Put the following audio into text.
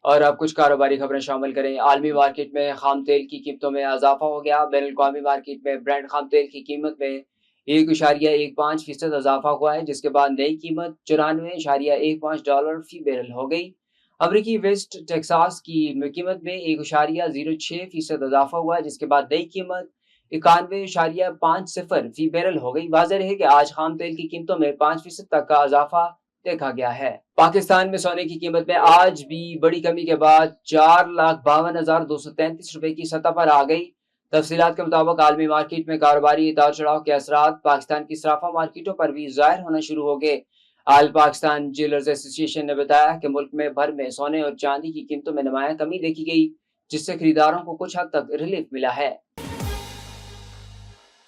اور اب کچھ کاروباری خبریں شامل کریں۔ عالمی مارکیٹ میں خام تیل کی قیمتوں میں اضافہ ہو گیا۔ بین الاقوامی مارکیٹ میں برینڈ خام تیل کی قیمت میں 1.15% اضافہ ہوا ہے، جس کے بعد نئی قیمت $94.15 فی بیرل ہو گئی۔ امریکی ویسٹ ٹیکساس کی قیمت میں 1.06% اضافہ ہوا ہے، جس کے بعد نئی قیمت 91.50 فی بیرل ہو گئی۔ واضح رہے کہ آج خام تیل کی قیمتوں میں 5% تک کا اضافہ دیکھا گیا ہے۔ پاکستان میں سونے کی قیمت میں آج بھی بڑی کمی کے بعد 4,52,233 روپے کی سطح پر آ گئی۔ تفصیلات کے مطابق عالمی مارکیٹ میں کاروباری اتار چڑھاؤ کے اثرات پاکستان کی صرافہ مارکیٹوں پر بھی ظاہر ہونا شروع ہو گئے۔ آل پاکستان جیولرز ایسوسی ایشن نے بتایا کہ ملک میں بھر میں سونے اور چاندی کی قیمتوں میں نمایاں کمی دیکھی گئی، جس سے خریداروں کو کچھ حد تک ریلیف ملا ہے۔